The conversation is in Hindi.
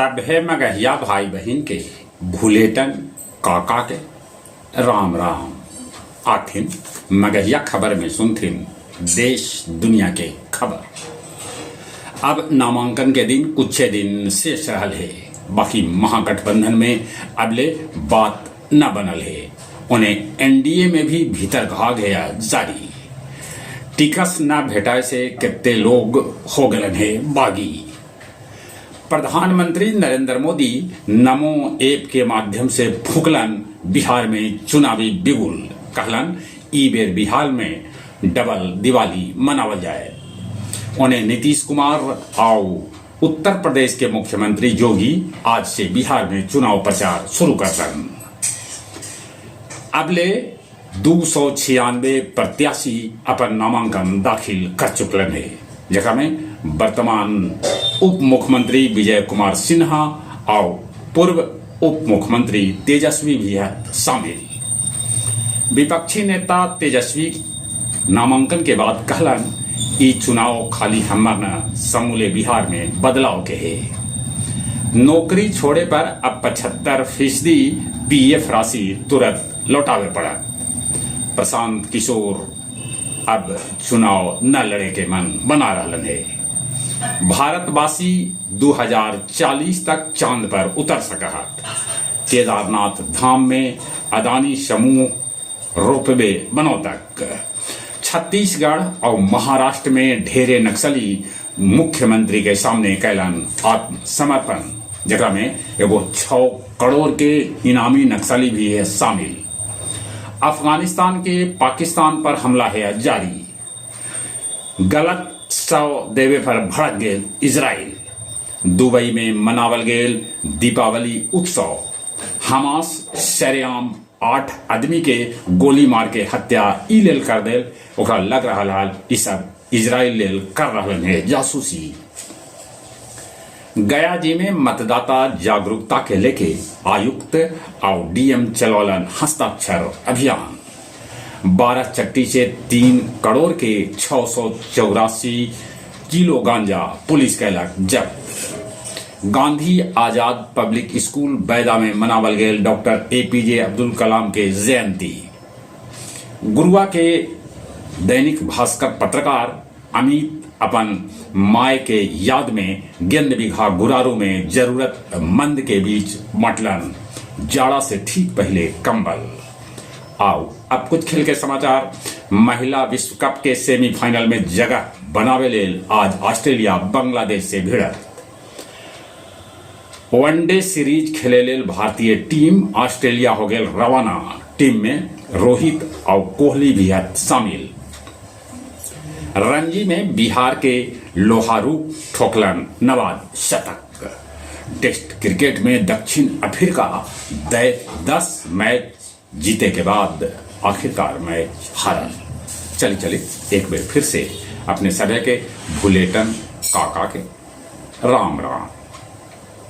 सभे मगहिया भाई बहन के भूलेटन काका के राम राम। आखिन मगहिया खबर में सुनथिन देश दुनिया के खबर। अब नामांकन के दिन कुछ दिन शेष रहल है, बाकी महागठबंधन में अबले बात न बनल है। उन्हें एनडीए में भी भीतर घा गया जारी। टिकस न भेटाए से कितने लोग हो गलन है बागी। प्रधानमंत्री नरेंद्र मोदी नमो ऐप के माध्यम से फूकलन बिहार में चुनावी बिगुल। कहलन ई बेर बिहार में डबल दिवाली मनावल जाए। उन्हें नीतीश कुमार और उत्तर प्रदेश के मुख्यमंत्री योगी आज से बिहार में चुनाव प्रचार शुरू कर रहे। अबले 296 प्रत्याशी अपन नामांकन दाखिल कर चुकलन है, जगह में वर्तमान उप मुख्यमंत्री विजय कुमार सिन्हा और पूर्व उप मुख्यमंत्री तेजस्वी भी है शामिल। विपक्षी नेता तेजस्वी नामांकन के बाद कहलन ई चुनाव खाली हमर न समूले बिहार में बदलाव के है। नौकरी छोड़े पर अब 75% पीएफ राशि तुरंत लौटावे पड़ा। प्रशांत किशोर अब चुनाव न लड़े के मन बना रहलन है। भारतवासी 2040 तक चांद पर उतर सकत। केदारनाथ धाम में अदानी समूह रोपवे बनो तक। छत्तीसगढ़ और महाराष्ट्र में ढेरे नक्सली मुख्यमंत्री के सामने कैलन आत्मसमर्पण, जगह में एगो 6 करोड़ के इनामी नक्सली भी है शामिल। अफगानिस्तान के पाकिस्तान पर हमला है जारी। गलत शव देवे पर भड़क गेल इजराइल। दुबई में मनावल गेल दीपावली उत्सव। हमास सरेआम 8 आदमी के गोली मार के हत्या ई लेल कर देल। ओकरा लग रहा हाल ई सब इजराइल लेल कर रहलन है जासूसी। गया जी में मतदाता जागरूकता के लेके आयुक्त और डीएम चलौलन हस्ताक्षर अभियान। 12 चट्टी से 3 करोड़ के 684 किलो गांजा पुलिस कैलक जब्त। गांधी आजाद पब्लिक स्कूल बैदा में मनावल गेल डॉक्टर एपीजे अब्दुल कलाम के जयंती। गुरुआ के दैनिक भास्कर पत्रकार अमित अपन माय के याद में गेंद बिघा गुरारू में जरूरतमंद के बीच मटलन। जाड़ा से ठीक पहले कंबल। आओ अब कुछ खेल के समाचार। महिला विश्व कप के सेमीफाइनल में जगह बनावे लेल आज ऑस्ट्रेलिया बांग्लादेश से भिड़त। वनडे सीरीज खेले लेल भारतीय टीम ऑस्ट्रेलिया हो गए रवाना। टीम में रोहित और कोहली भी है शामिल। रणजी में बिहार के लोहारू ठोकलन नवाज शतक। टेस्ट क्रिकेट में दक्षिण अफ्रीका 10 मैच जीते के बाद आखिरकार मैच हारल। चलिए एक बार फिर से अपने सभी के भूलेटन काका के राम राम।